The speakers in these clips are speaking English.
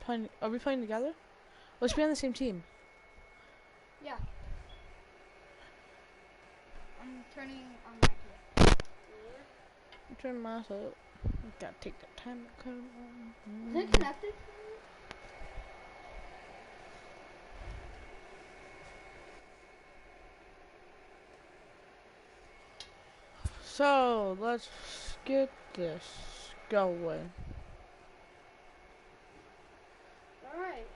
playing? Are we playing together? Let's be on the same team. Yeah. I'm turning on my computer. Turn my up. Gotta take the time to come on. Is it connected? So let's get this going. All right.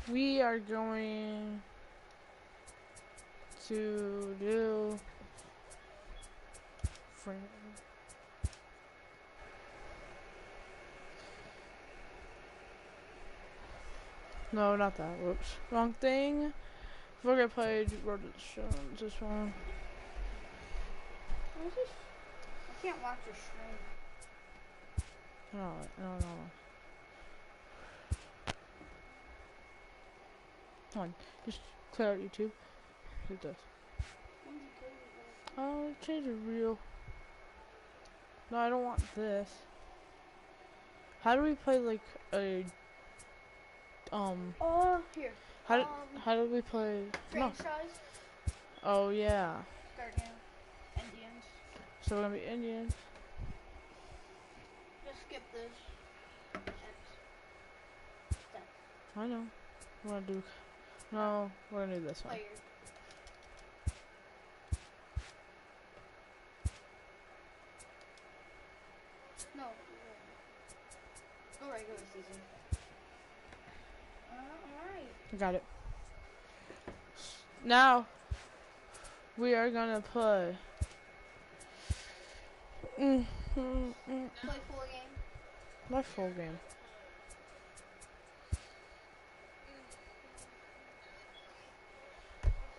We are going to do no, not that. Whoops. Wrong thing. We're gonna play Road to the Shows, this one. What is this? I can't watch your stream. No. Come on, just clear out YouTube. Do this. Oh, change the reel. No, I don't want this. How do we play like a Oh, here. How do we play? Franchise. No. Oh yeah. Start new. Indians. So we're gonna be Indians. Just skip this. I know. We're gonna do. No, we're gonna do this one. Player. No. Go regular season. Alright. Got it. Now we are gonna play. Play full game. My full game.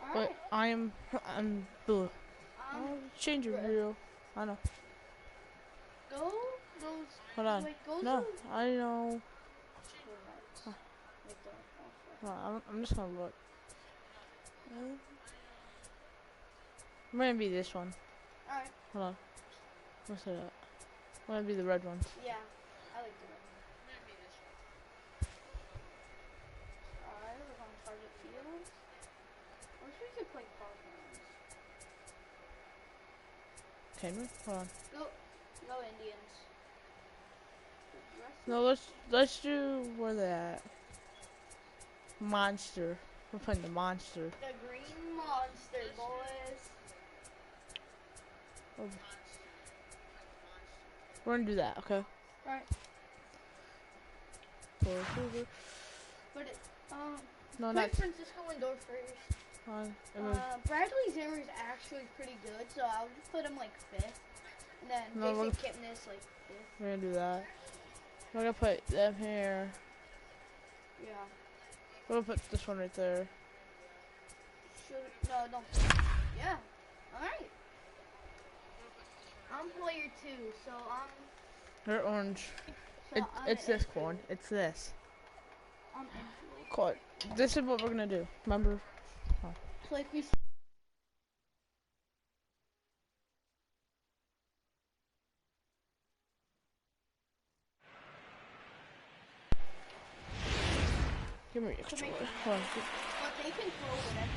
Alright. But I'm blue. I'll change your reel. I know. Go those. Hold on. Wait, go No, those. I know. Like that. No, I'm just gonna look. I'm gonna be this one. Alright. Hold on. What's that? I'm gonna be the red one. Yeah, I like the red one. I'm gonna be this one. Alright, we're on target field. I wish we could play Fortnite. Can we? Hold on. Go Indians. No, let's do where they at. Monster. We're playing the monster. The green monster, boys. Oh. We're gonna do that, okay? Right. But it, no, put not Francisco Lindor first. Bradley Zimmer is actually pretty good, so I'll just put him like 5th. And then no, Jason Kipnis like 5th. we're gonna do that. We're gonna put them here. Yeah. We're gonna put this one right there. No, don't. Yeah. Alright. I'm player 2, so They're orange. So It's this corn. It's this. I'm infield. Cool. This is what we're gonna do. Remember? Oh. So if we Give me your controller. Hold on. But they can throw whatever.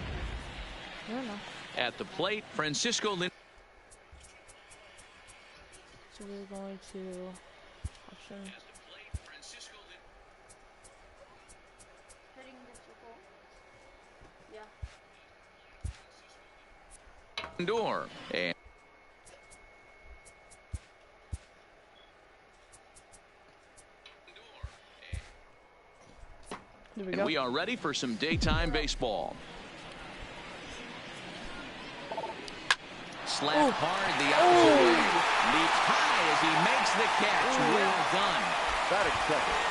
I don't know. At the plate, Francisco Lindor. So we're going to option. Hitting difficult. Yeah. Lindor. And There we go. we are ready for some daytime baseball. Slapped hard the opposite way. Leaps high as he makes the catch. Well done. Batting second.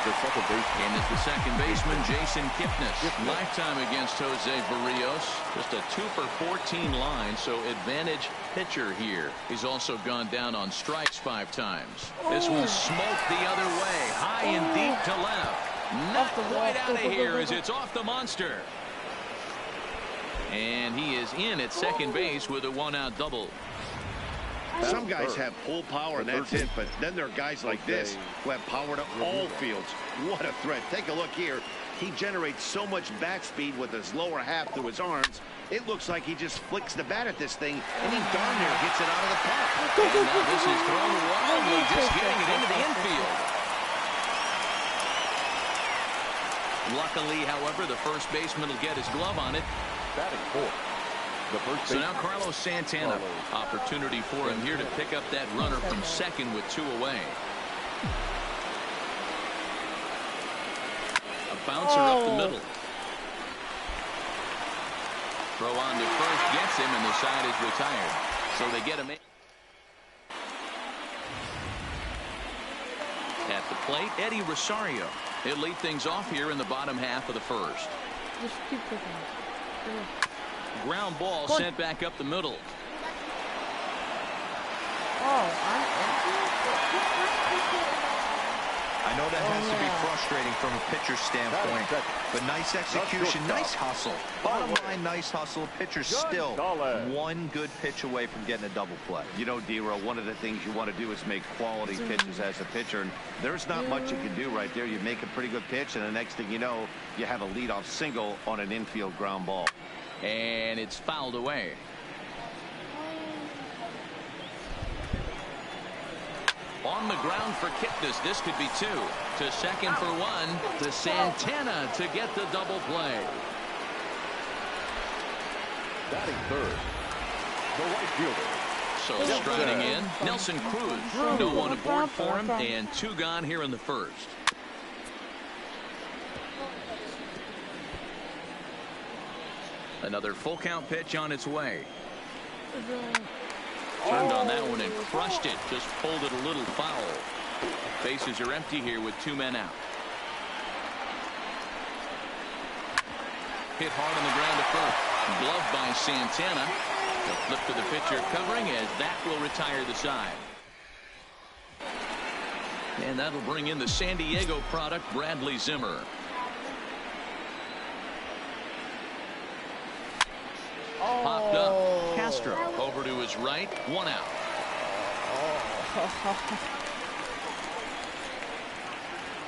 The second baseman. In is the second baseman, Jason Kipnis. Lifetime against Jose Barrios. Just a 2 for 14 line, so advantage pitcher here. He's also gone down on strikes 5 times. This one smoked the other way. High and deep to left. Not quite out of here as it's off the monster. And he is in at second base with a one-out double. Some guys have pull power and that's it, but then there are guys like this who have power to all fields. What a threat. Take a look here. He generates so much bat speed with his lower half through his arms. It looks like he just flicks the bat at this thing, and he darn near gets it out of the park. And now this is thrown wildly, just getting it into the infield. Luckily, however, the first baseman will get his glove on it. Batting fourth. So now Carlos Santana, opportunity for him here to pick up that runner from second with 2 away. A bouncer up the middle. Throw on to first gets him, and the side is retired. So they get him in. At the plate, Eddie Rosario. He'll lead things off here in the bottom half of the first. Just keep cooking. Ground ball sent back up the middle. I know that has to be frustrating from a pitcher's standpoint, but nice execution, nice hustle. Bottom line, nice hustle. Pitcher's still one good pitch away from getting a double play. You know, D-Row, one of the things you want to do is make quality pitches as a pitcher, and there's not much you can do right there. You make a pretty good pitch, and the next thing you know, you have a leadoff single on an infield ground ball. And it's fouled away. On the ground for Kipnis. This could be 2. To second for 1. To Santana to get the double play. Batting third, the right fielder. So striding in, Nelson Cruz. No one aboard for him, and 2 gone here in the first. Another full count pitch on its way. Turned on that one and crushed it. Just pulled it a little foul. Bases are empty here with 2 men out. Hit hard on the ground to first. Gloved by Santana. The flip to the pitcher covering as that will retire the side. And that'll bring in the San Diego product, Bradley Zimmer. Popped up. Castro over to his right. 1 out.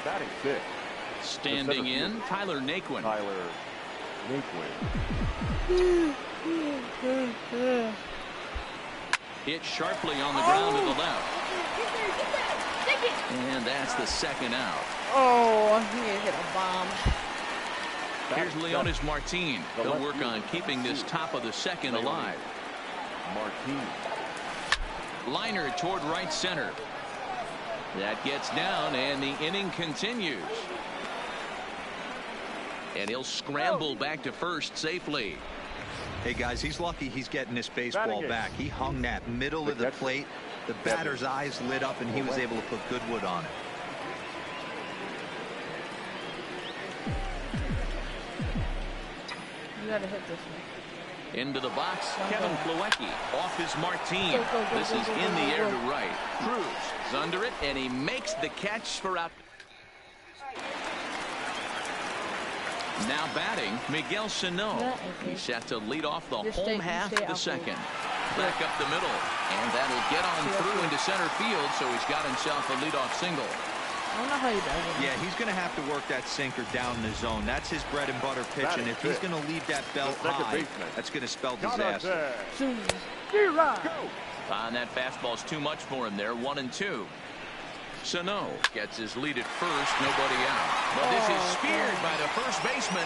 Batting 5th. Standing in, Tyler Naquin. Hit sharply on the ground to the left. And that's the 2nd out. Oh, he hit a bomb. Here's Leonis Martin. They'll work on keeping this top of the 2nd alive. Liner toward right center. That gets down, and the inning continues. And he'll scramble back to first safely. Hey, guys, he's lucky he's getting this baseball back. He hung that middle of the plate. The batter's eyes lit up, and he was able to put good wood on it. You gotta hit this one. Into the box, Kevin Plawecki off his Martin. This is in the air to right. Cruz is under it, and he makes the catch for out. Now batting, Miguel Sano. He's set to lead off the home half of the 2nd. Back up the middle, and that'll get on through into center field, so he's got himself a leadoff single. I don't know how he does it. Yeah, he's going to have to work that sinker down in the zone. That's his bread and butter pitch, and if he's going to leave that belt high, that's going to spell disaster. And that fastball's too much for him there. 1-2. Sano gets his lead at first, nobody out. But this is speared by the first baseman.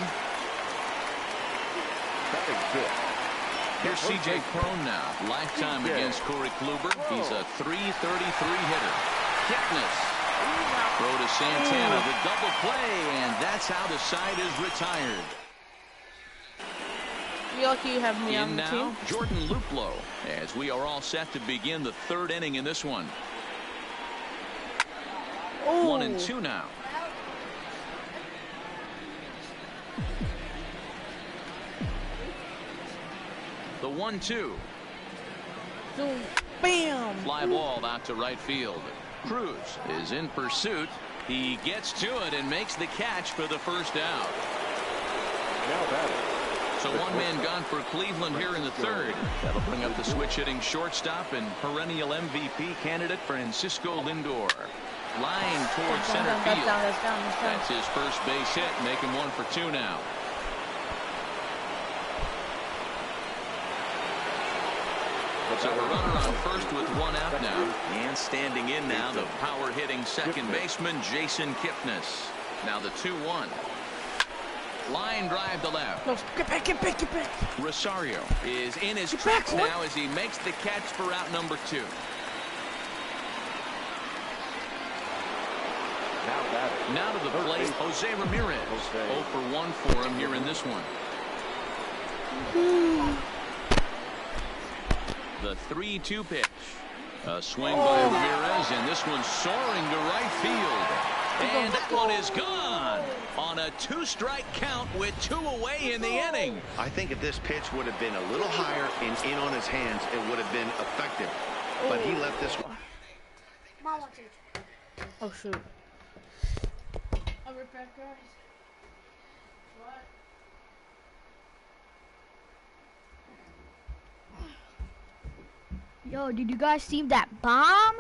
Here's C.J. Cron now. Lifetime against Corey Kluber. He's a .333 hitter. Kipnis. Throw to Santana, the double play, and that's how the side is retired. You lucky you have me on the team. Now, Jordan Luplow, as we are all set to begin the 3rd inning in this one. 1-2 now. The 1-2. Bam! Fly ball out to right field. Cruz is in pursuit. He gets to it and makes the catch for the first out. Now batting, So one man gone for Cleveland here in the third. That'll bring up the switch hitting shortstop and perennial MVP candidate Francisco Lindor. Line towards center field. That's his first base hit, making 1 for 2 now. So a runner on first with 1 out now. And standing in now, the power hitting second baseman Jason Kipnis. Now the 2-1. Line drive to left. No, get back, get back, get back. Rosario is in his tracks now as he makes the catch for out number 2. Now to the plate, Jose Ramirez. 0 for 1 for him here in this one. The 3-2 pitch. A swing by Ramirez, and this one's soaring to right field. And that one is gone on a 2-strike count with 2 away in the inning. I think if this pitch would have been a little higher and in on his hands, it would have been effective. But he left this one. Oh, shoot. I'll be back, guys. What? Yo, did you guys see that bomb?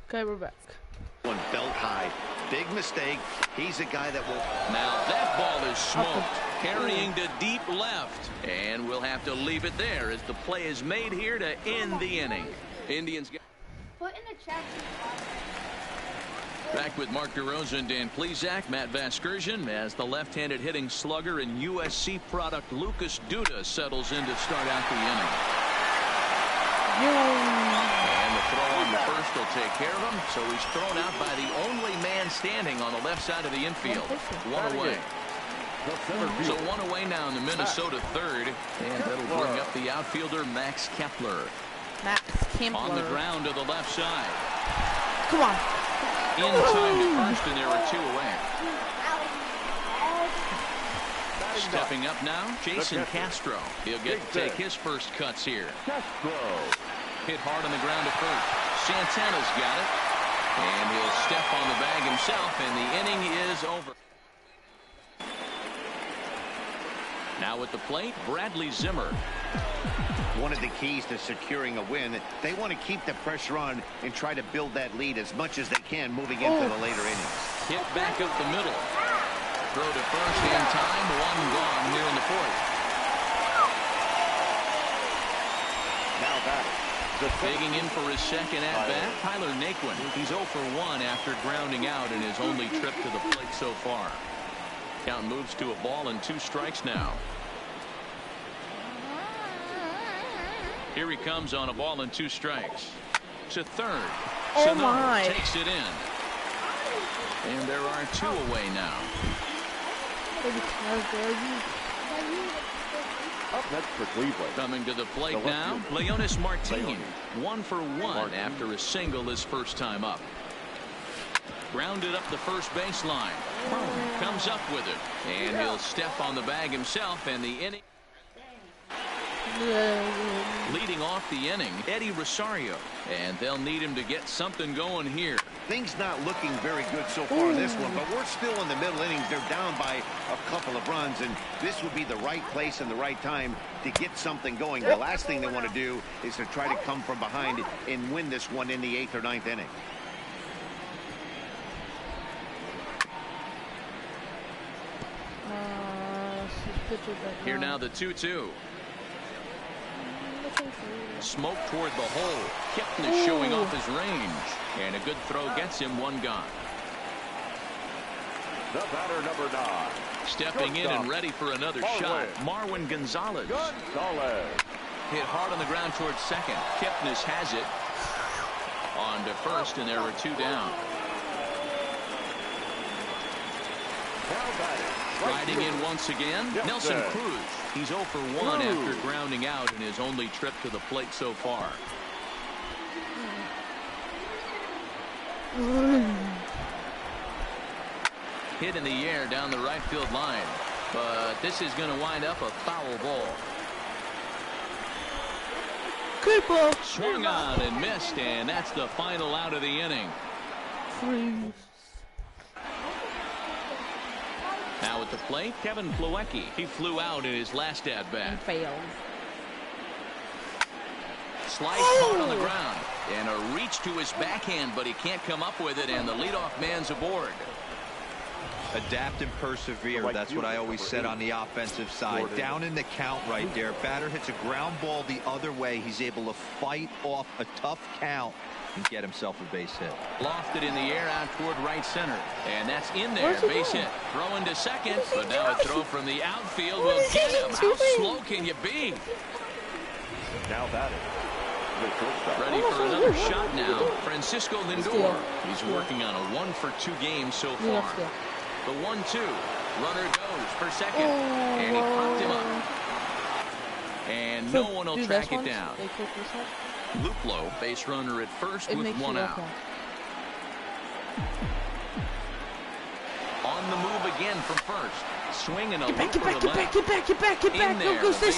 Okay, we're back. One belt high. Big mistake. He's a guy that will. Now that ball is smoked. Carrying to deep left. And we'll have to leave it there as the play is made here to end the inning. Indians get. Put in the chat. Back with Mark DeRosa and Dan Plesac. Matt Vasgersian as the left-handed hitting slugger and USC product Lucas Duda settles in to start out the inning. And the throw on the first will take care of him. So he's thrown out by the only man standing on the left side of the infield. 1 away. So 1 away now in the Minnesota third. And that'll bring up the outfielder Max Kepler. Max Kepler. On the ground to the left side. Come on. In time to first, and there are 2 away. Stepping up now, Jason Castro. He'll get to take his first cuts here. Hit hard on the ground at first. Santana's got it. And he'll step on the bag himself, and the inning is over. Now at the plate, Bradley Zimmer. One of the keys to securing a win, they want to keep the pressure on and try to build that lead as much as they can moving into the later innings. Hit back up the middle. Throw to first in time. 1 gone here in the fourth. Now back. Digging in for his second at-bat, Tyler Naquin. He's 0 for 1 after grounding out in his only trip to the plate so far. Count moves to a ball and 2 strikes now. Here he comes on a ball and 2 strikes. To third. Oh my. Takes it in. And there are 2 away now. Up next for Cleveland. Coming to the plate now, Leonis Martin. 1 for 1 after a single his first time up. Grounded up the first baseline. Comes up with it. And he'll step on the bag himself, and the inning. Leading off the inning, Eddie Rosario. And they'll need him to get something going here. Things not looking very good so far in this one, but we're still in the middle innings. They're down by a couple of runs, and this would be the right place and the right time to get something going. The last thing they want to do is to try to come from behind and win this one in the 8th or 9th inning. Here now the 2-2. Smoke toward the hole. Kipnis showing off his range. And a good throw gets him 1 gone. The batter, number 9. Stepping in and ready for another shot, Marwin Gonzalez. Hit hard on the ground towards second. Kipnis has it. On to first, and there were 2 down. Riding in once again, Nelson Cruz. He's 0 for 1 after grounding out in his only trip to the plate so far. Hit in the air down the right field line, but this is going to wind up a foul ball. Good ball. Swung on and missed, and that's the final out of the inning. Freeze. Now at the plate, Kevin Plawecki. He flew out in his last at-bat. Failed. Sliced hard on the ground, and a reach to his backhand, but he can't come up with it, and the leadoff man's aboard. Adapt and persevere. That's what I always said on the offensive side. Down in the count right there. Batter hits a ground ball the other way. He's able to fight off a tough count and get himself a base hit. Lofted in the air out toward right center, and that's in there. Base hit. Throwing to second, but now a throw from the outfield will get him. How slow can you be? Now batting. Ready for another shot now. Francisco Lindor. He's working on a 1 for 2 game so far. The 1-2. Runner goes for second. And he popped him up. And no one will track it down. Luplow, base runner at first with 1 out. On the move again from first. Swinging a loop for the left. Get back. Go, stay.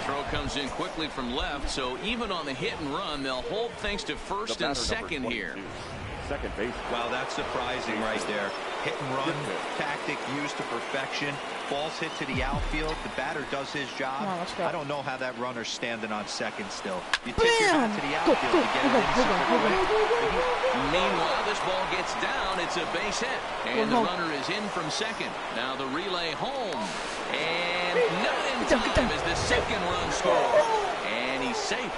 Throw comes in quickly from left, so even on the hit and run, they'll hold things to first and second here. Second base. Wow, that's surprising right there. Hit and run tactic used to perfection. Balls hit to the outfield. The batter does his job. I don't know how that runner's standing on second still. You tip your hat to the outfield to get it in super quick. Meanwhile, this ball gets down. It's a base hit. And the runner is in from second. Now the relay home. And not in time as the second run scores. And he's safe.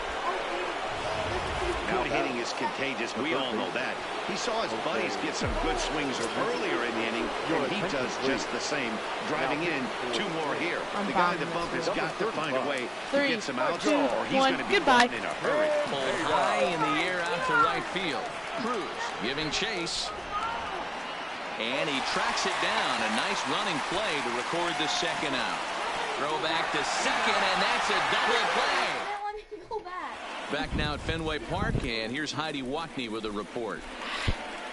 Good hitting is contagious. We all know that. He saw his buddies get some good swings earlier in the inning, and he does just the same, driving in 2 more here. The guy in the bump has got to find a way to get some outs, or he's going to be gone in a hurry. Pulled high in the air out to right field. Cruz giving chase. And he tracks it down. A nice running play to record the second out. Throw back to second, and that's a double play. Back now at Fenway Park, and here's Heidi Watney with a report.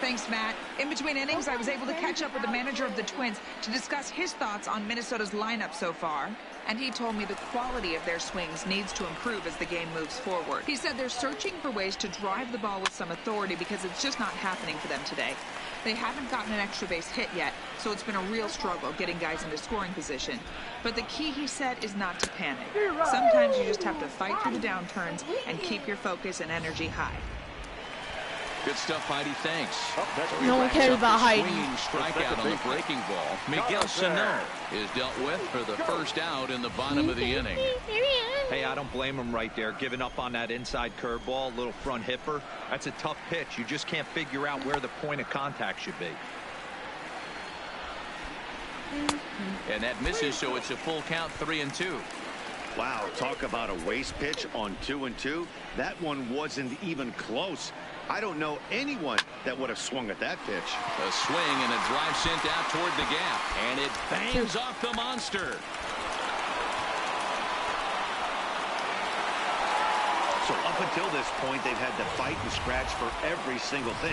Thanks, Matt. In between innings, I was able to catch up with the manager of the Twins to discuss his thoughts on Minnesota's lineup so far. And he told me the quality of their swings needs to improve as the game moves forward. He said they're searching for ways to drive the ball with some authority because it's just not happening for them today. They haven't gotten an extra base hit yet, so it's been a real struggle getting guys into scoring position. But the key, he said, is not to panic. Sometimes you just have to fight through the downturns and keep your focus and energy high. Good stuff, Heidi. Thanks. No one cares about Heidi. Swinging strikeout on the breaking ball. Miguel Sano is dealt with for the first out in the bottom of the inning. Hey, I don't blame him right there. Giving up on that inside curveball, little front hipper. That's a tough pitch. You just can't figure out where the point of contact should be. And that misses, so it's a full count, 3-2. Wow, talk about a waste pitch on 2-2. That one wasn't even close. I don't know anyone that would have swung at that pitch. A swing and a drive sent out toward the gap, and it bangs off the monster. So up until this point, they've had to fight and scratch for every single thing.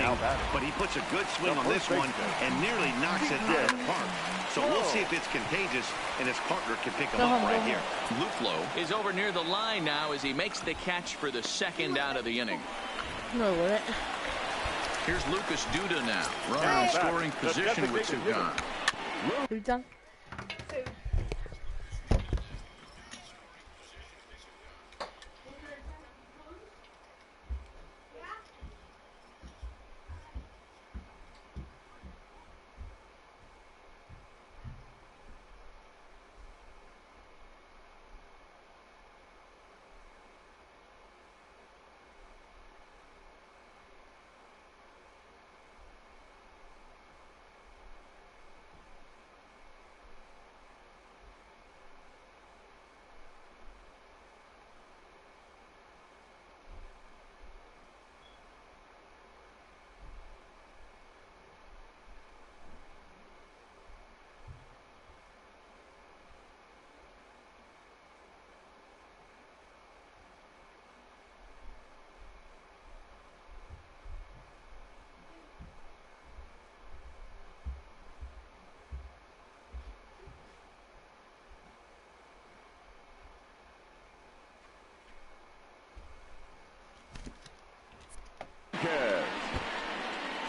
But he puts a good swing on this one and nearly knocks it out of the park. So we'll see if it's contagious and his partner can pick him up right here. Luplow is over near the line now as he makes the catch for the second out of the inning. No, what? Here's Lucas Duda now. Runner in scoring position with 2 gone. Are you done?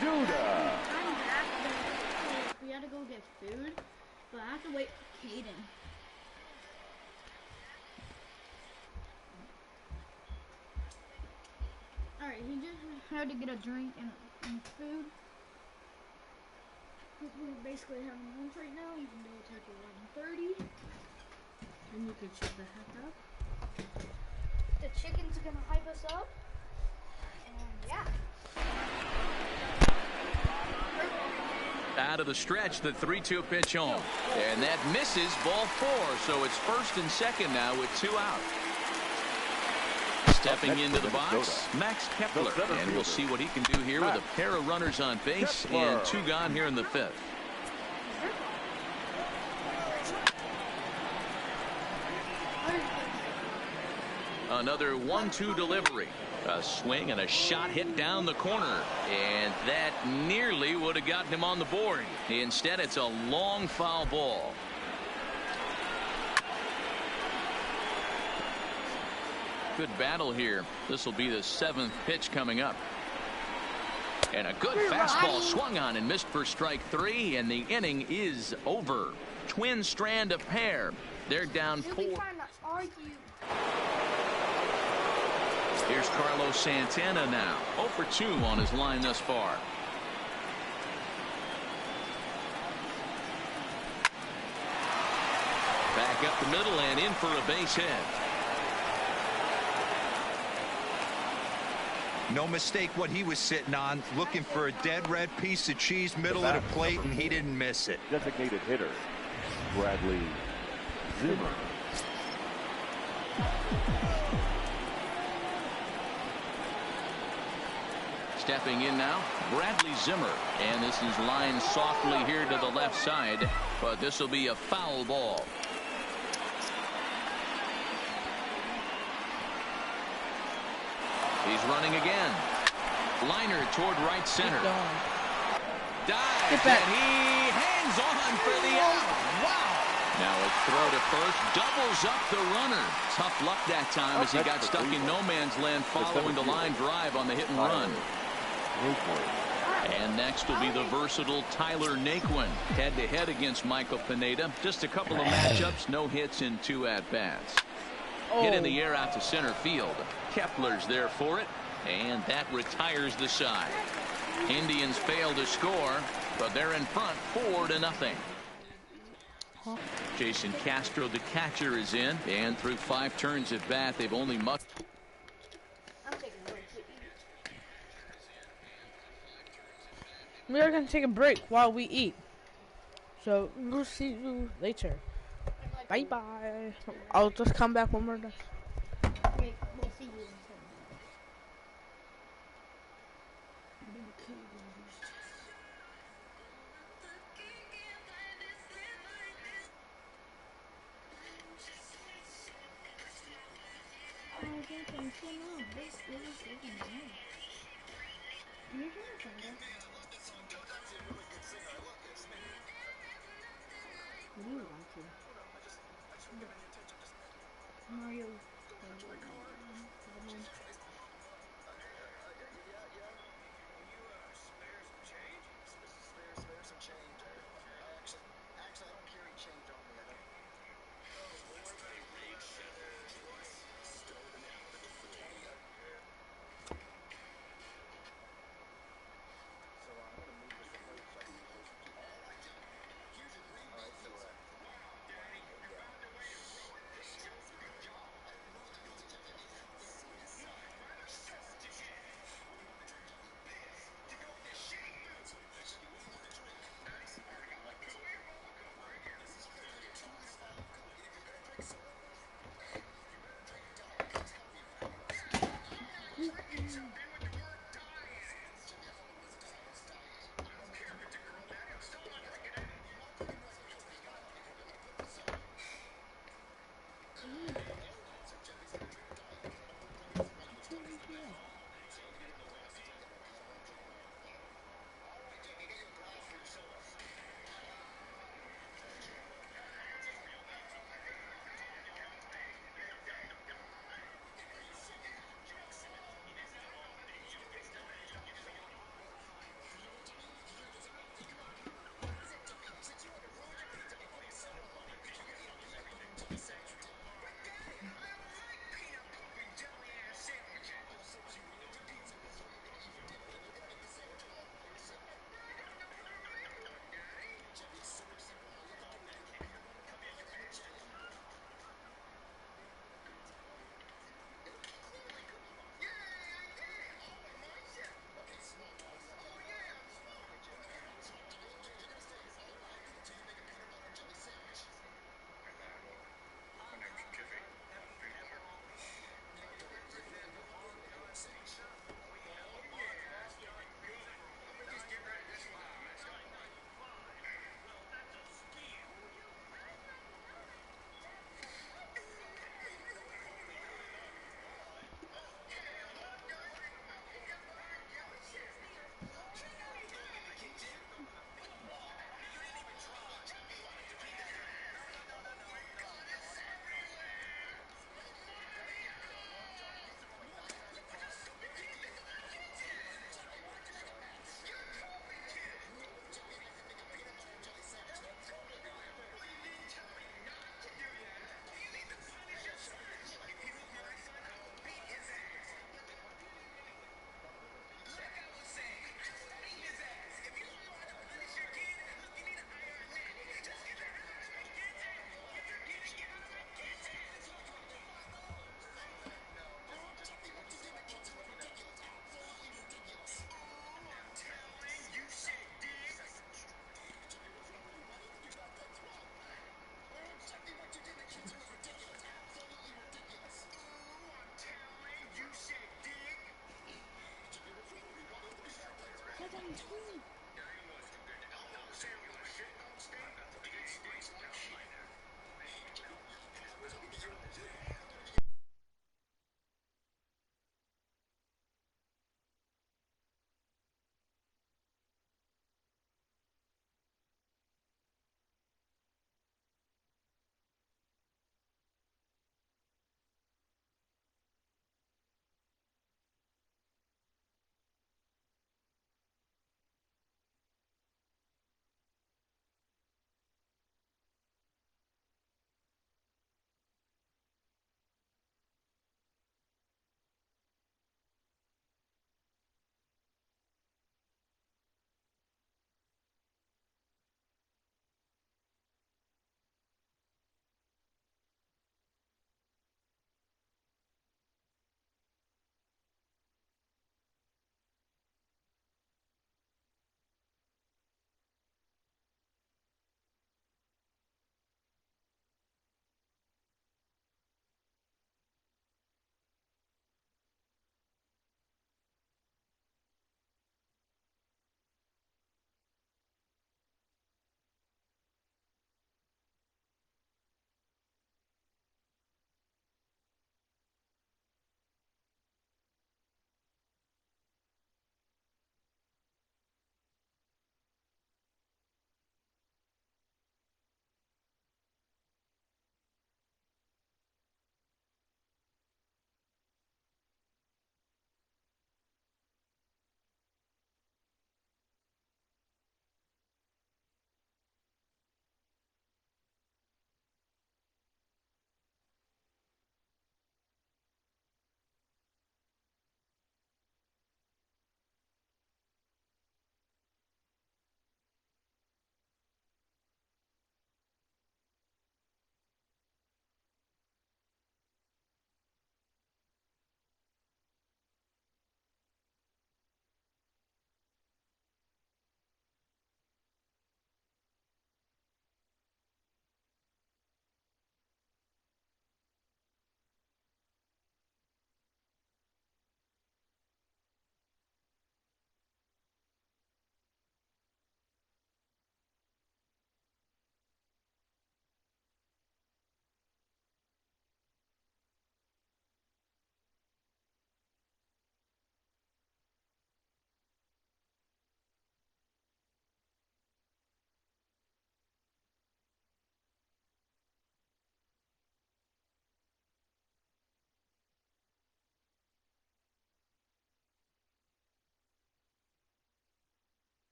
Duda. I'm back. We had to go get food, but I have to wait for Caden. Alright, he just had to get a drink and food. We're basically having lunch right now, even though it's like 11:30. And you can shut the heck up. The chicken's gonna hype us up. And yeah. Out of the stretch, the 3-2 pitch home. And that misses, ball 4. So it's first and second now with 2 out. Stepping into the box, Max Kepler. And we'll see what he can do here with a pair of runners on base and 2 gone here in the 5th. Another 1-2 delivery. A swing and a shot hit down the corner. And that nearly would have gotten him on the board. Instead, it's a long foul ball. Good battle here. This will be the 7th pitch coming up. And a good fastball swung on and missed for strike 3. And the inning is over. Twins strand a pair. They're down 4. Here's Carlos Santana now. 0 for 2 on his line thus far. Back up the middle and in for a base hit. No mistake what he was sitting on, looking for a dead red piece of cheese middle of the plate, and he didn't miss it. Designated hitter, Bradley Zimmer. Stepping in now, Bradley Zimmer. And this is lined softly here to the left side, but this will be a foul ball. He's running again. Liner toward right center. Dives, and he hangs on for the out. Wow. Now a throw to first, doubles up the runner. Tough luck that time as he got stuck in no man's land following the line drive on the hit and run. And next will be the versatile Tyler Naquin. Head-to-head against Michael Pineda. Just a couple of matchups, no hits in 2 at-bats. Hit in the air out to center field. Kepler's there for it, and that retires the side. Indians fail to score, but they're in front 4-0. Jason Castro, the catcher, is in, and through 5 turns at bat, they've only mucked. We are going to take a break while we eat. So, we'll see you later. Bye-bye. I'll just come back when we're done. We'll see you in 7 What do you watching? Mario.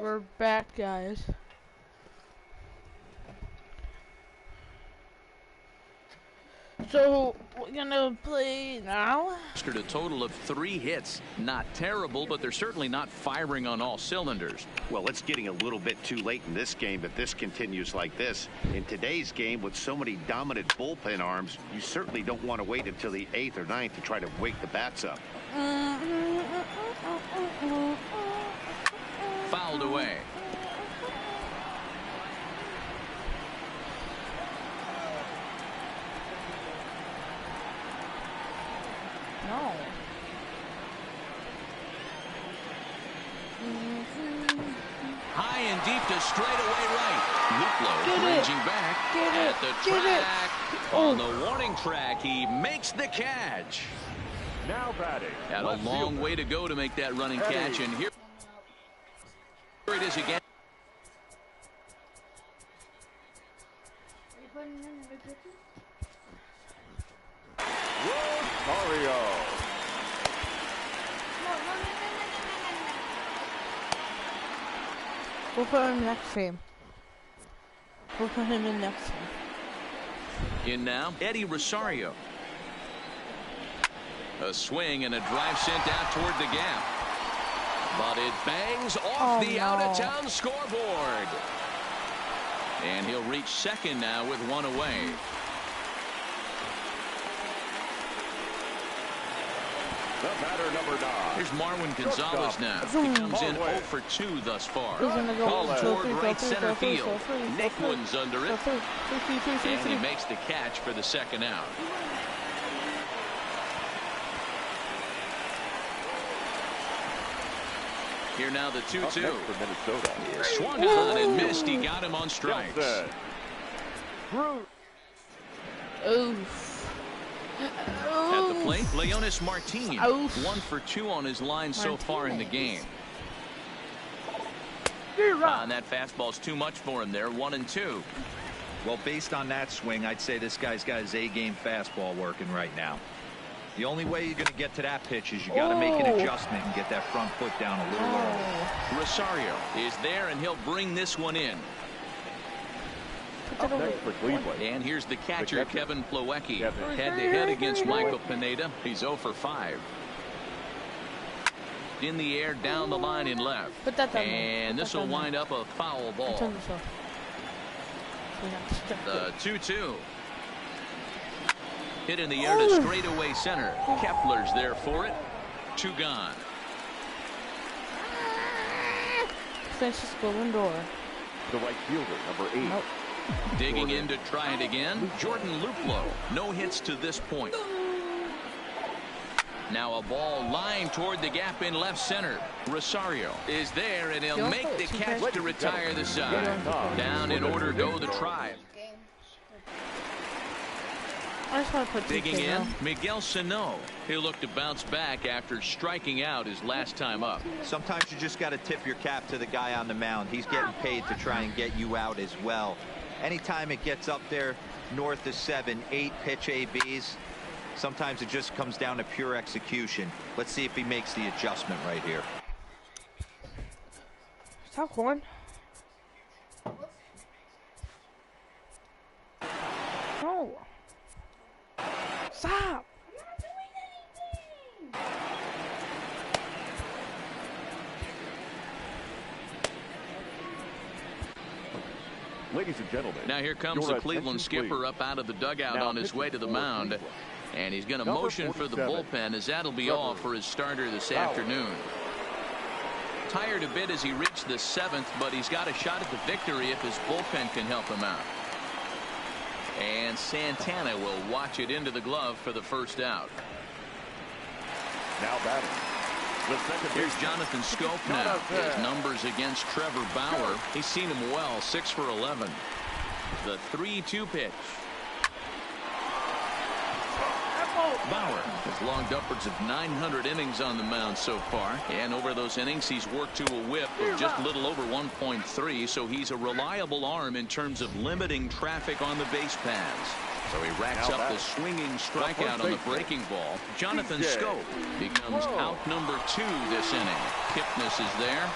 We're back, guys. So we're gonna play now. A total of 3 hits. Not terrible, but they're certainly not firing on all cylinders. Well, it's getting a little bit too late in this game if this continues like this. In today's game, with so many dominant bullpen arms, you certainly don't want to wait until the 8th or 9th to try to wake the bats up. Fouled away. No. High and deep to straightaway right. Luplow ranging back at the track. On the warning track, he makes the catch. Now batting. Had a long way to go to make that running catch, and here it is again. Rosario. We'll put him next game. We'll put him in next game. In now, Eddie Rosario. A swing and a drive sent out toward the gap. But it bangs off the out-of-town scoreboard. And he'll reach second now with 1 away. The batter, number 9. Here's Marwin Gonzalez now. He comes in 0 for 2 thus far. Called toward right center field. Nick Wood's under it. And he makes the catch for the second out. Here now the 2-2. Swung on and missed. He got him on strikes. Oof. At the plate, Leonis Martin. 1 for 2 on his line so far in the game. And that fastball's too much for him there. 1-2. Well, based on that swing, I'd say this guy's got his A-game fastball working right now. The only way you're going to get to that pitch is you got to make an adjustment and get that front foot down a little early. Rosario is there, and he'll bring this one in. And here's the catcher, Kevin Plawecki. Head-to-head against Michael Pineda. He's 0 for 5. In the air, down the line in left. And this will wind up a foul ball. The 2-2. Hit in the air to straightaway center. Kepler's there for it. 2 gone. Francisco Lindor. The right fielder, number 8. Nope. Digging in to try it again. Jordan Luplow. No hits to this point. Now a ball lined toward the gap in left center. Rosario is there, and he'll make the catch to retire the side. Down in order go the Tribe. I just want to put digging in, Miguel Sano. He'll look to bounce back after striking out his last time up. Sometimes you just got to tip your cap to the guy on the mound. He's getting paid to try and get you out as well. Anytime it gets up there north of 7, 8 pitch ABs, sometimes it just comes down to pure execution. Let's see if he makes the adjustment right here. Stop, Horn. No. Stop. Ladies and gentlemen, now here comes the Cleveland skipper up out of the dugout on his way to the mound. And he's going to motion for the bullpen, as that'll be all for his starter this afternoon. Tired a bit as he reached the 7th, but he's got a shot at the victory if his bullpen can help him out. And Santana will watch it into the glove for the first out. Now batting. Here's Jonathan Scope now. His numbers against Trevor Bauer. He's seen him well, 6 for 11. The 3-2 pitch. Bauer has logged upwards of 900 innings on the mound so far, and over those innings he's worked to a whip of just a little over 1.3, so he's a reliable arm in terms of limiting traffic on the base paths. So he racks up the swinging strikeout on the breaking ball. Jonathan Scope becomes out number 2 this inning. Kipnis is there.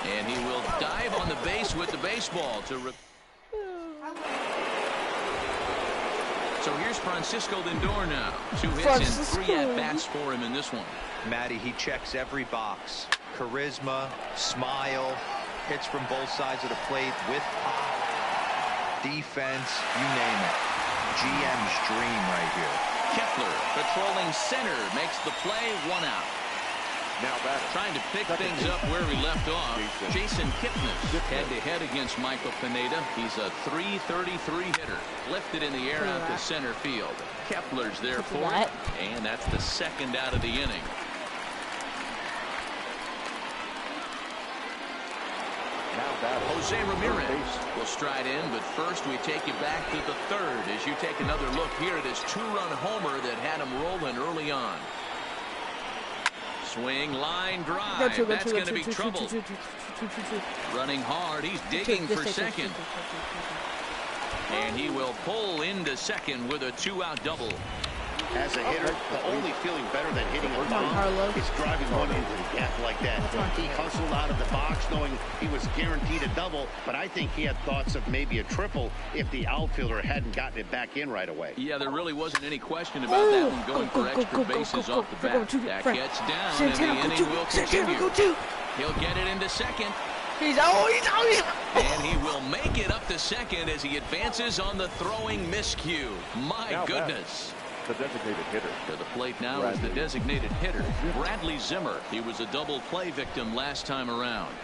And he will dive on the base with the baseball to... So here's Francisco Lindor now. 2 hits and 3 at-bats for him in this one. Matty, he checks every box. Charisma, smile, hits from both sides of the plate with pop, defense, you name it. GM's dream right here. Kepler patrolling center makes the play, 1 out. Now batter. Trying to pick things up where he left off. Jason Kipnis head-to-head against Michael Pineda. He's a .333 hitter. Lifted in the air out to center field. Kepler's there for it. And that's the 2nd out of the inning. Jose Ramirez will stride in, but first we take you back to the 3rd as you take another look here at his 2-run homer that had him rolling early on. Swing, line drive. That's going to be trouble. Running hard. He's digging for second. And he will pull into second with a 2-out double. As a hitter, the only feeling better than hitting a bomb is driving one into the gap like that. He hustled out of the box knowing he was guaranteed a double, but I think he had thoughts of maybe a triple if the outfielder hadn't gotten it back in right away. Yeah, there really wasn't any question about that one going for extra bases off the bat. That gets down, and the inning will continue. He'll get it into second. He's out. And he will make it up to second as he advances on the throwing miscue. My goodness. The designated hitter. To the plate now is the designated hitter, Bradley Zimmer. He was a double play victim last time around.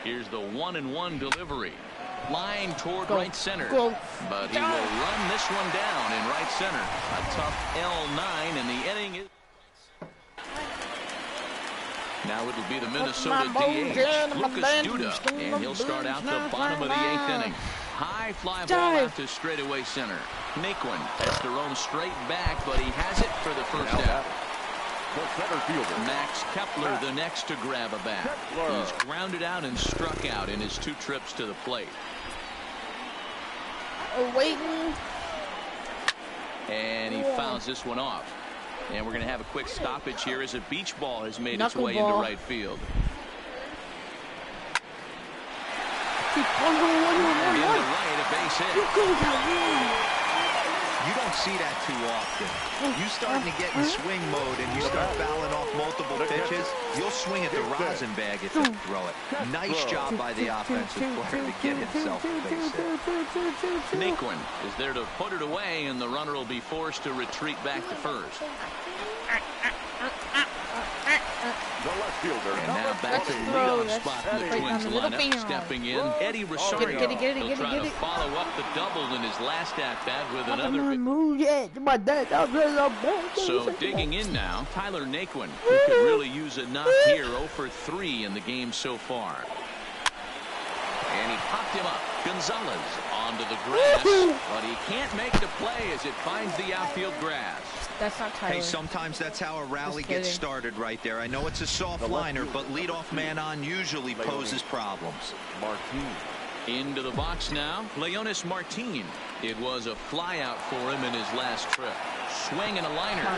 Here's the 1-1 delivery. Line toward right center. But he will run this one down in right center. A tough L9, and the inning is... Now it'll be the Minnesota DH, Lucas Duda, and he'll start out the bottom of the 8th inning. High fly ball out to straightaway center. Naquin has to roam straight back, but he has it for the first out. The center fielder, Max Kepler, the next to grab a bat. He's grounded out and struck out in his 2 trips to the plate. Waiting. And he fouls this one off. And we're going to have a quick stoppage here as a beach ball has made its way into right field. You don't see that too often. You starting to get in swing mode and you start fouling off multiple pitches, you'll swing at the rosin bag if you throw it. Nice job by the offensive player to get himself a base hit. Naquin is there to put it away, and the runner will be forced to retreat back to first. the left fielder. And now back to the leadoff spot in the Twins lineup. Stepping in, Eddie Rosario. He'll try to follow up the double in his last at-bat with another. So digging in now, Tyler Naquin, who could really use a knock here. 0 for 3 in the game so far. And he popped him up. Gonzalez onto the grass, but he can't make the play as it finds the outfield grass. That's not Tyler. Hey, sometimes that's how a rally gets started right there. I know it's a soft liner, but leadoff man on usually poses problems. Martin. Into the box now, Leonis Martin. It was a flyout for him in his last trip. Swing and a liner.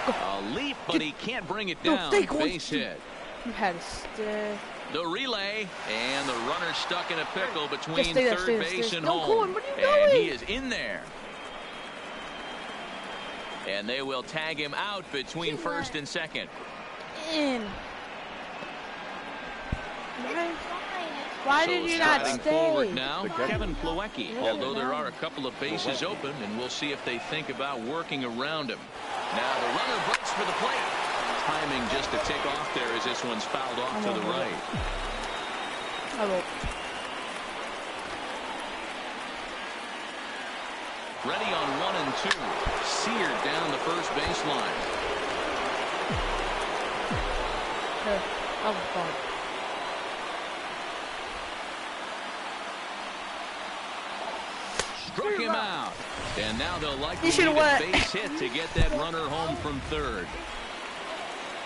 A leap, but he can't bring it down. Base hit. You had to stay. The relay, and the runner stuck in a pickle between third base and home. And he is in there. And they will tag him out between first and second. In. Why did you not stay? Forward now, Kevin Plawecki. Although there are a couple of bases open, and we'll see if they think about working around him. Now the runner breaks for the plate. Timing just to take off there as this one's fouled off to the right. Ready on 1 and 2. Seared down the first baseline. Struck him out. And now they'll likely need a base hit to get that runner home from third.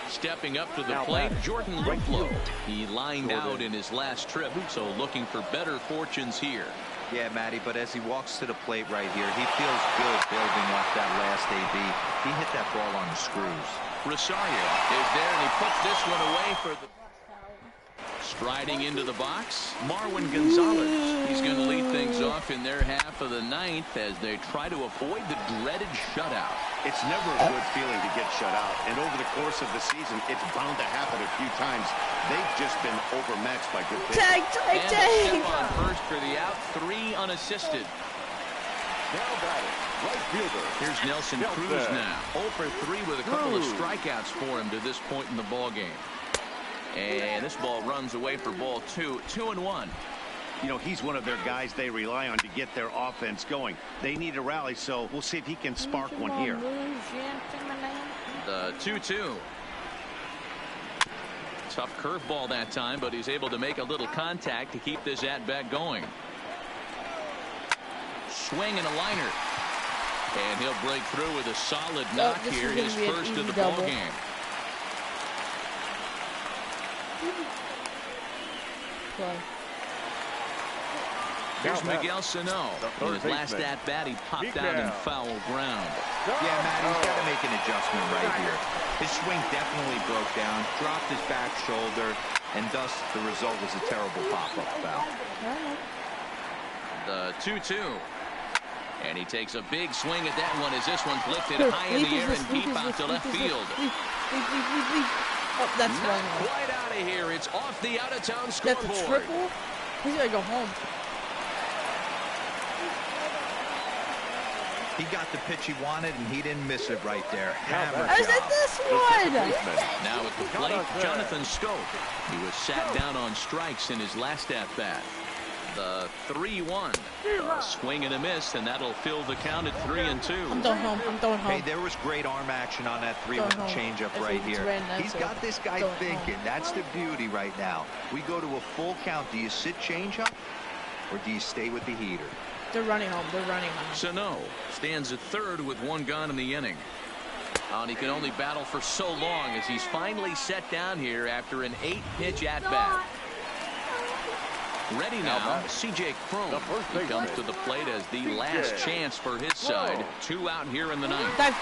Stepping up to the plate, Jordan Luplow. He lined out in his last trip, so looking for better fortunes here. Yeah, Matty, but as he walks to the plate right here, he feels good building off that last AB. He hit that ball on the screws. Rosario is there, and he puts this one away for the... Striding into the box, Marwin Gonzalez. He's going to lead things off in their half of the ninth as they try to avoid the dreaded shutout. It's never a good feeling to get shut out, and over the course of the season, it's bound to happen a few times. They've just been overmatched by good pitching. And a step on first for the out, 3 unassisted. Now batting, right fielder. Here's Nelson Cruz now. 0 for 3 with a couple of strikeouts for him to this point in the ball game. And this ball runs away for ball 2. 2-1. You know, he's one of their guys they rely on to get their offense going. They need a rally, so we'll see if he can spark one here. The 2-2. Tough curveball that time, but he's able to make a little contact to keep this at-bat going. Swing and a liner. And he'll break through with a solid knock here, his first of the ball game. Here's Miguel Sano. In his last at-bat, he popped out in foul ground. Yeah, Matt, he's got to make an adjustment right here. His swing definitely broke down, dropped his back shoulder, and thus the result was a terrible pop-up foul. The 2-2. And he takes a big swing at that one as this one's lifted high in the air and deep out to left field. Oh, that's not quite out of here. It's off the out-of-town scoreboard. That's a triple? He's got to go home. He got the pitch he wanted, and he didn't miss it right there. Hammer I said this one! Now at the plate, Jonathan Scope. He was sat down on strikes in his last at-bat. The 3-1. A swing and a miss, and that'll fill the count at 3-2. I'm going home. I'm going home. Hey, there was great arm action on that 3-1 changeup right here. He's got this guy thinking. That's the beauty right now. We go to a full count. Do you sit changeup, or do you stay with the heater? They're running home. They're running home. Sano stands at third with 1 gone in the inning. And he can only battle for so long as he's finally set down here after an 8-pitch at-bat. Ready now, C.J. Cron. He comes to the plate as the last chance for his side. 2 out here in the ninth. And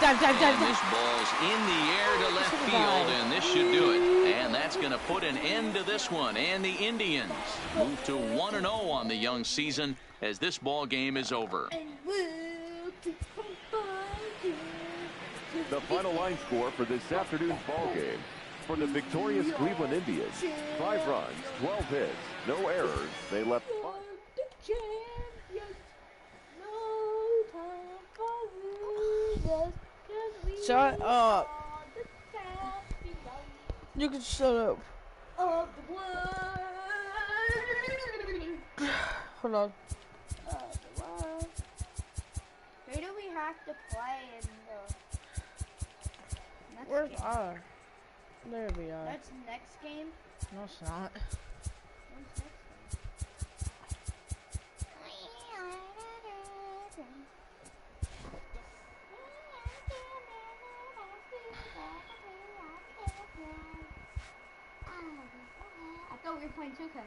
this ball's in the air to left field, and this should do it. And that's going to put an end to this one. And the Indians move to 1-0 on the young season as this ball game is over. The final line score for this afternoon's ball game. For the victorious Cleveland Indians, 5 runs, 12 hits, no errors. They left 5. Shut up. You can shut up. Hold on. Where do we have to play in the next Where's game? R? There we are. That's the next game? No, it's not. When's next game? I thought we were playing 2K.